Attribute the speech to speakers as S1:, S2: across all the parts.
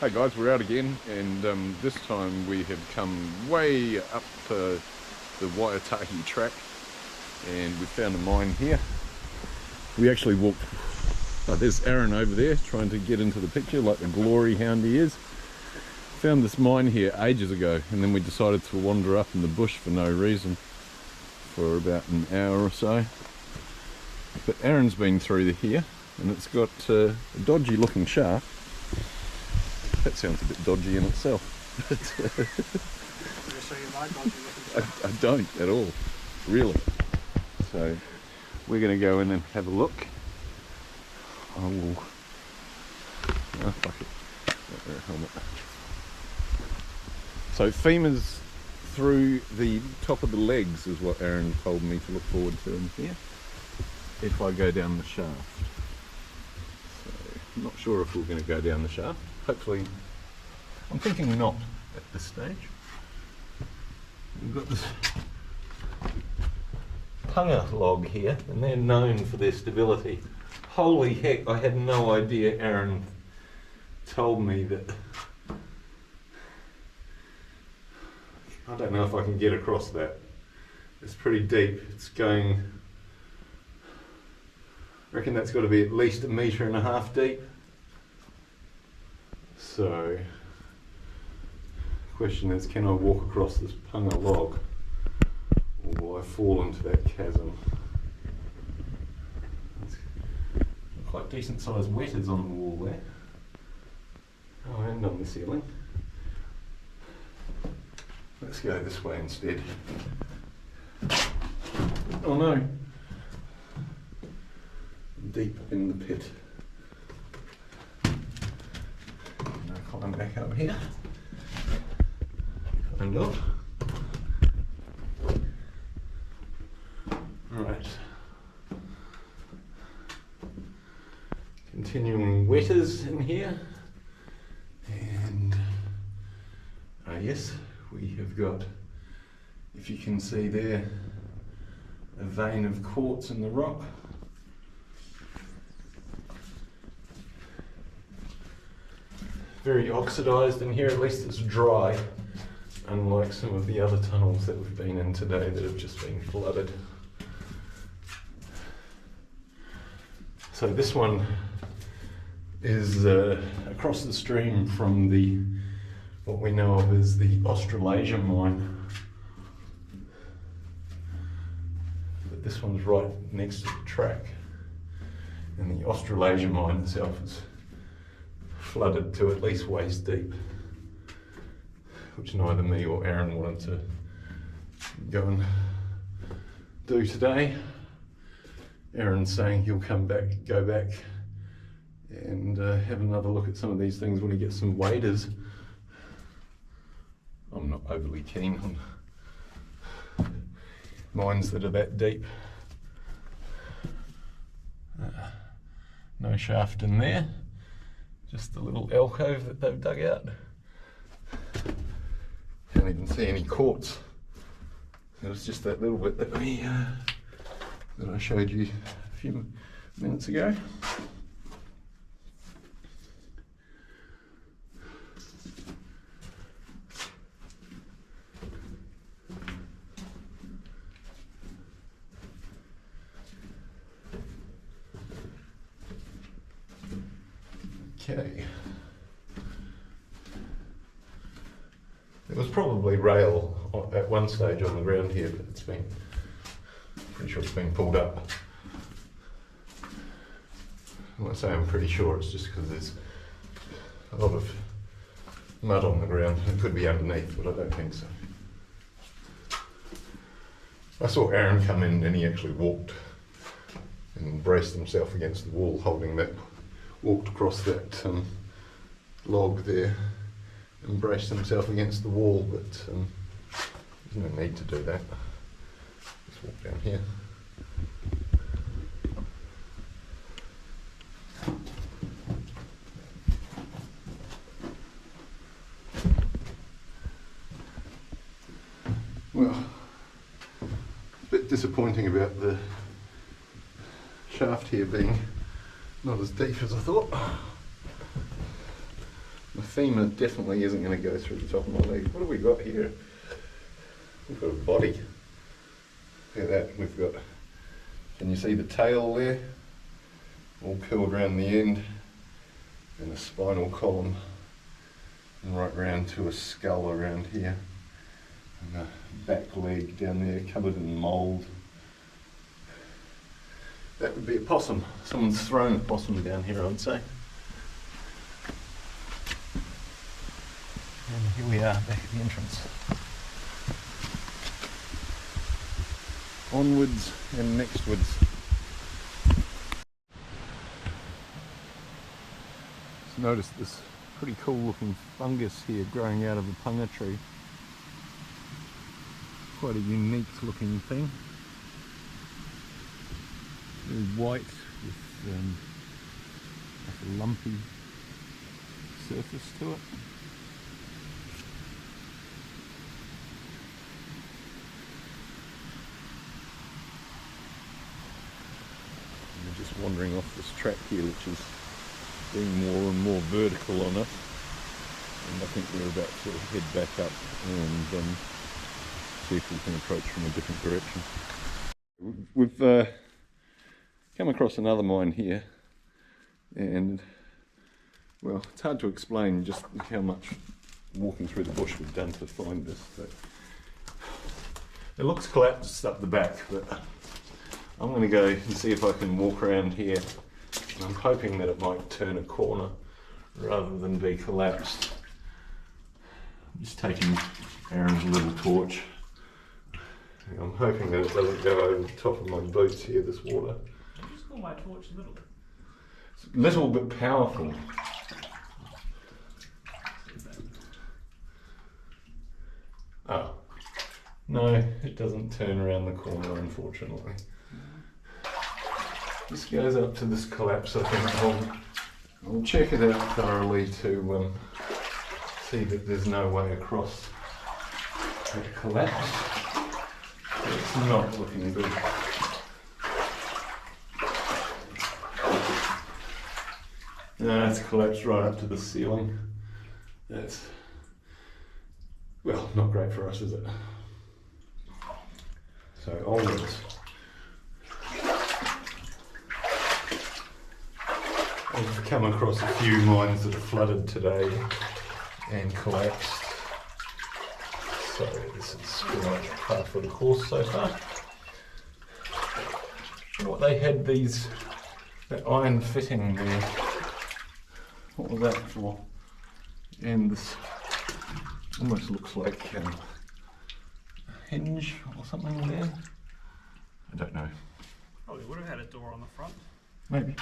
S1: Hey guys, we're out again, and this time we have come way up the Waiotahi track, and we found a mine here. We actually walked, there's Aaron over there trying to get into the picture like the glory hound he is. Found this mine here ages ago, and then we decided to wander up in the bush for no reason for about an hour or so. But Aaron's been through here, and it's got a dodgy looking shaft. That sounds a bit dodgy in itself. I don't at all, really. So we're going to go in and have a look. I will. Oh, fuck it. Helmet. So femurs through the top of the legs is what Aaron told me to look forward to in here if I go down the shaft. So I'm not sure if we're going to go down the shaft. Hopefully, I'm thinking not at this stage. We've got this punga log here, and they're known for their stability. Holy heck, I had no idea Aaron told me that. I don't know if I can get across that. It's pretty deep. It's going, I reckon that's got to be at least 1.5 meters deep. So, the question is, can I walk across this punga log, or will I fall into that chasm? There's quite decent sized wetters on the wall there. Oh, and on the ceiling. Let's go this way instead. Oh no! Deep in the pit. Climb back up here. And up. Right. Continuing wetters in here. And yes, we have got, if you can see there, a vein of quartz in the rock. Very oxidised in here, at least it's dry, unlike some of the other tunnels that we've been in today that have just been flooded. So this one is across the stream from what we know of as the Australasia mine. But this one's right next to the track, and the Australasia mine itself is flooded to at least waist deep, which neither me or Aaron wanted to go and do today. Aaron's saying he'll go back and have another look at some of these things when he gets some waders. I'm not overly keen on mines that are that deep. No shaft in there. Just a little alcove that they've dug out. Can't even see any quartz. It was just that little bit that I showed you a few minutes ago. Okay. There was probably rail at one stage on the ground here, but pretty sure it's been pulled up. When I say I'm pretty sure, it's just because there's a lot of mud on the ground. It could be underneath, but I don't think so. I saw Aaron come in and he actually walked and braced himself against the wall, walked across that log there and braced himself against the wall, but there's no need to do that. Just walk down here. Well, it's a bit disappointing about the shaft here being not as deep as I thought. I femur definitely isn't going to go through the top of my leg. What have we got here? We've got a body. Look at that. We've got, can you see the tail there? All curled around the end, and a spinal column, and right round to a skull around here, and a back leg down there covered in mould. That would be a possum. Someone's thrown a possum down here, I would say. And here we are, back at the entrance. Onwards and nextwards. Just noticed this pretty cool looking fungus here growing out of a punga tree. Quite a unique looking thing. Very white with like a lumpy surface to it. We're just wandering off this track here, which is being more and more vertical on us, and I think we're about to head back up and see if we can approach from a different direction. We've come across another mine here, and well, it's hard to explain just how much walking through the bush we've done to find this, but it looks collapsed up the back, but I'm going to go and see if I can walk around here. And I'm hoping that it might turn a corner rather than be collapsed. I'm just taking Aaron's little torch. I'm hoping that it doesn't go over the top of my boots here, this water.
S2: You just call my torch little.
S1: It's little but powerful. Oh. No, it doesn't turn around the corner, unfortunately. This goes up to this collapse. I think I'll check it out thoroughly to see that there's no way across that collapse. It's not looking good. No, it's collapsed right up to the ceiling. That's, well, not great for us, is it? So onwards. I've come across a few mines that have flooded today and collapsed. So this is pretty much par for the course so far. You know what, they had these, that iron fitting there. What was that for? And this almost looks like a hinge or something there. I don't know.
S2: Probably would have had a door on the front.
S1: Maybe.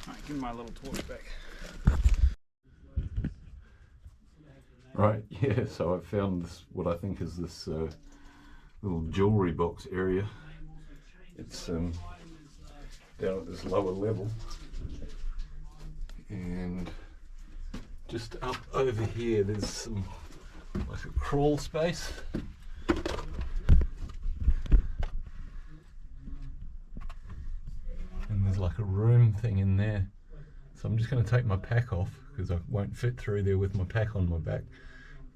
S2: Alright, give me my little torch back.
S1: Right, yeah, so I found this, what I think is this little jewellery box area. It's down at this lower level. And just up over here there's some, like a crawl space. And there's like a room thing in there. So I'm just going to take my pack off because I won't fit through there with my pack on my back.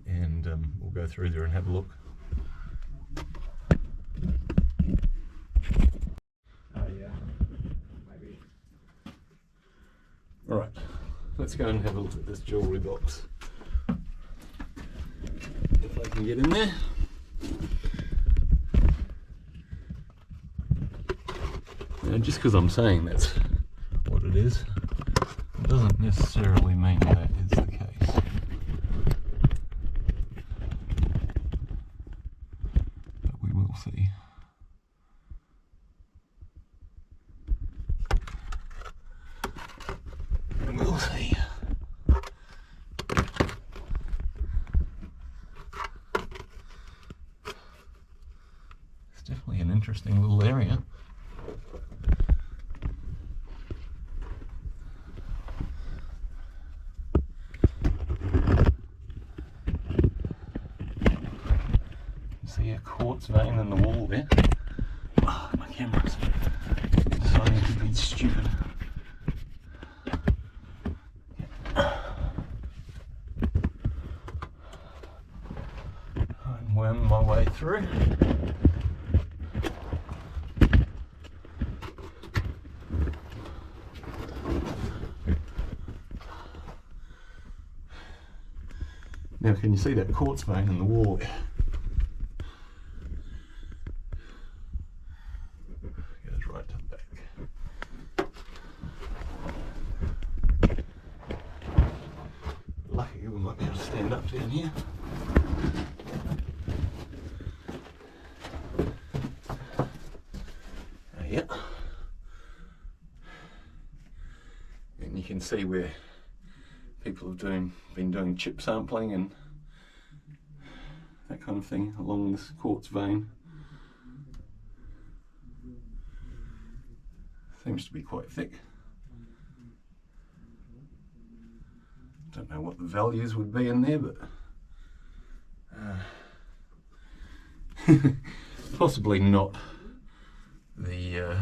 S1: And we'll go through there and have a look.
S2: Oh yeah, maybe.
S1: Alright, let's go and have a look at this jewellery box. If I can get in there. Now, just because I'm saying that's what it is, it doesn't necessarily mean that is the case. But we will see. We'll see. It's definitely an interesting little area. See a quartz vein in the wall there. Oh, my camera's deciding to be stupid. through. Now can you see that quartz vein in the wall there? Goes right to the back. Lucky we might be able to stand up down here. Yeah. And you can see where people have been doing chip sampling and that kind of thing along this quartz vein. Seems to be quite thick. Don't know what the values would be in there, but possibly not the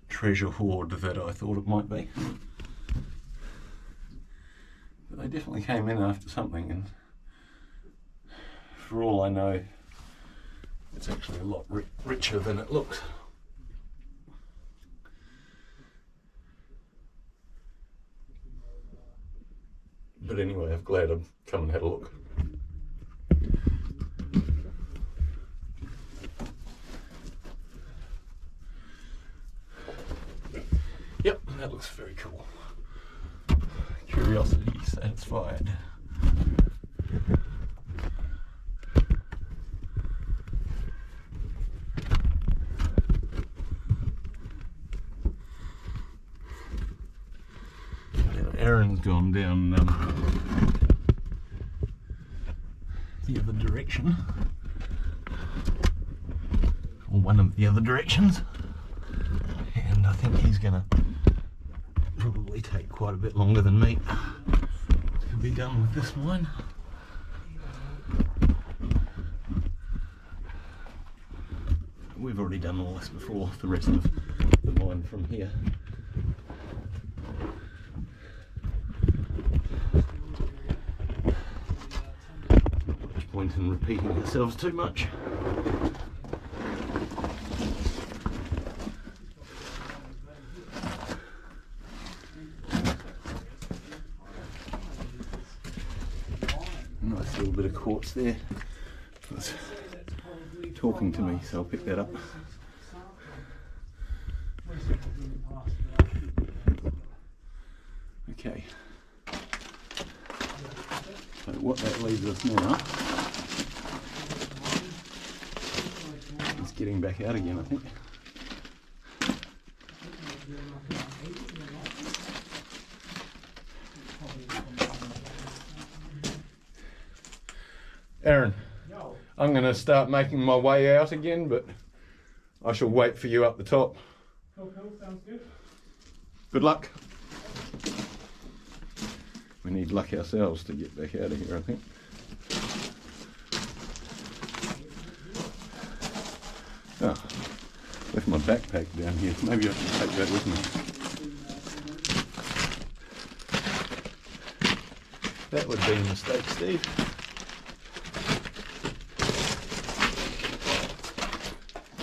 S1: treasure hoard that I thought it might be. But they definitely came in after something, and for all I know, it's actually a lot richer than it looks. But anyway, I'm glad I've come and had a look. Yep, that looks very cool. Curiosity satisfied. Aaron's gone down the other direction, or one of the other directions, and I think he's going to probably take quite a bit longer than me to be done with this mine. We've already done all this before, the rest of the mine from here. Point in repeating ourselves too much. Nice little bit of quartz there. It's talking to me, so I'll pick that up. Okay. So what that leaves us now is getting back out again, I think. Aaron, I'm going to start making my way out again, but I shall wait for you up the top.
S2: Cool, sounds good.
S1: Good luck. We need luck ourselves to get back out of here, I think. Oh, left my backpack down here. Maybe I should take that with me. That would be a mistake, Steve.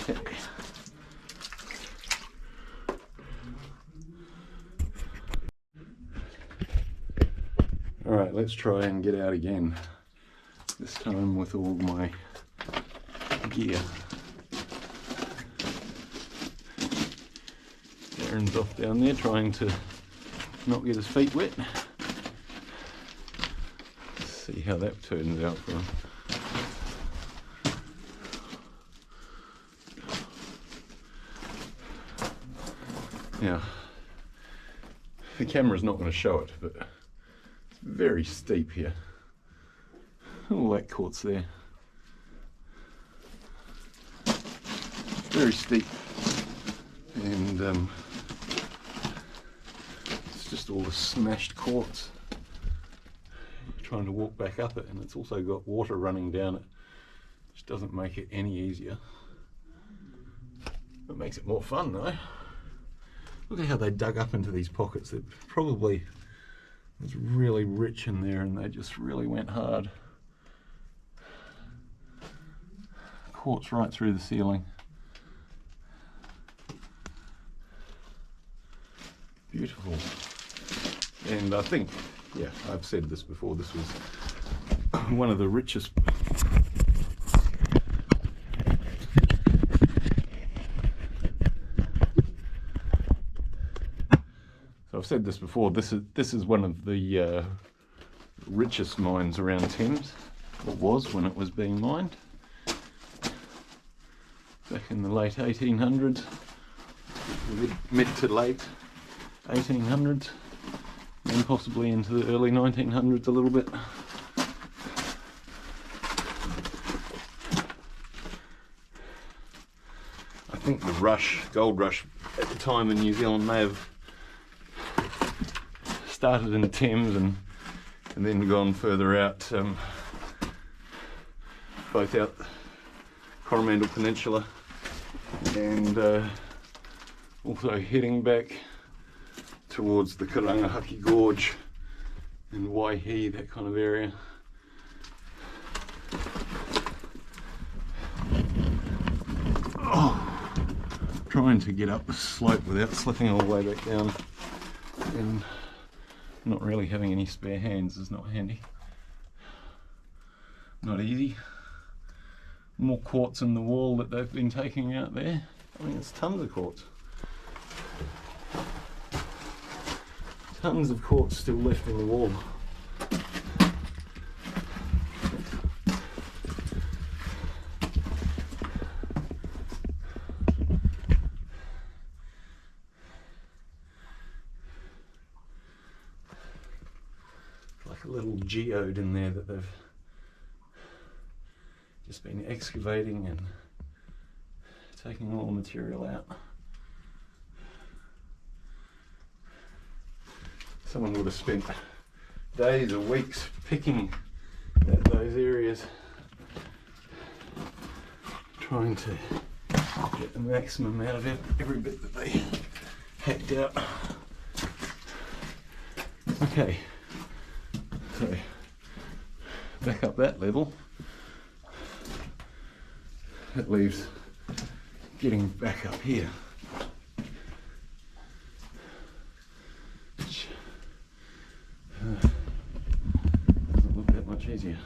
S1: Okay. Alright, let's try and get out again. This time with all my gear. Aaron's off down there trying to not get his feet wet. Let's see how that turns out for him. Now, the camera's not going to show it, but it's very steep here. All that quartz there. Very steep. And it's just all the smashed quartz. Trying to walk back up it, and it's also got water running down it, which doesn't make it any easier. It makes it more fun though. Look at how they dug up into these pockets. It probably was really rich in there and they just really went hard. quartz right through the ceiling. Beautiful. And I think, yeah, I've said this before, this was one of the richest I've said this before, this is one of the richest mines around Thames, or was when it was being mined, back in the late 1800s, mid to late 1800s, and possibly into the early 1900s a little bit. I think the gold rush at the time in New Zealand may have started in Thames and then gone further out, both out Coromandel Peninsula and also heading back towards the Karangahaki Gorge and Waiotahi, that kind of area. Oh, trying to get up the slope without slipping all the way back down, and not really having any spare hands is not handy. Not easy. More quartz in the wall that they've been taking out there. I mean, it's tons of quartz. Tons of quartz still left in the wall. Like a little geode in there that they've just been excavating and taking all the material out. Someone would have spent days or weeks picking at those areas, trying to get the maximum out of every bit that they hacked out. Okay, so back up that level, that leaves getting back up here. Doesn't look that much easier.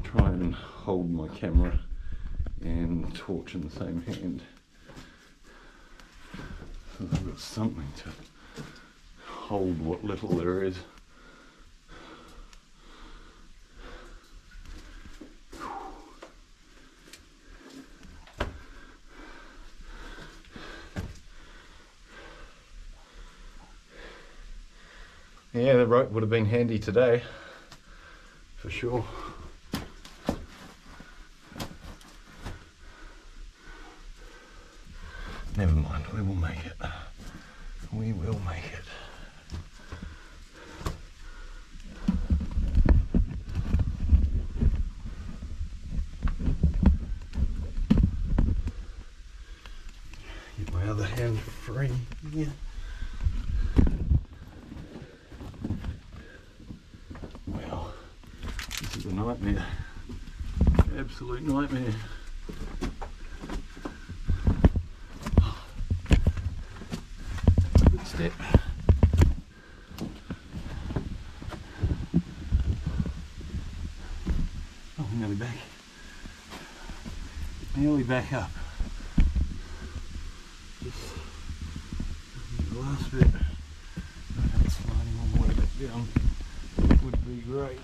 S1: Try and hold my camera and torch in the same hand, so I've got something to hold what little there is. Yeah, the rope would have been handy today, for sure. Never mind, we will make it. We will make it. Get my other hand free here. This is a nightmare, absolute nightmare. Good step. Oh, nearly back. Nearly back up. Just the last bit. Sliding all the way back down would be great.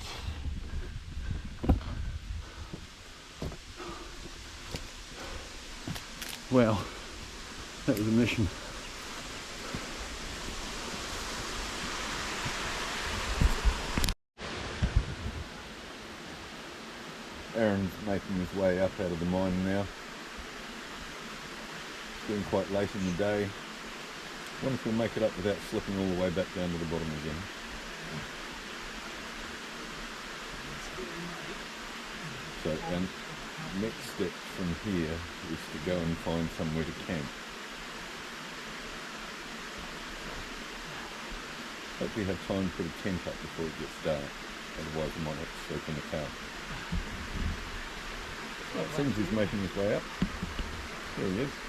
S1: Well, that was a mission. Aaron's making his way up out of the mine now. It's getting quite late in the day. I wonder if he'll make it up without slipping all the way back down to the bottom again. So, and next step from here is to go and find somewhere to camp. Hope we have time to put a tent up before it gets dark, otherwise I might have to sleep in the car. It seems he's making his way up. There he is.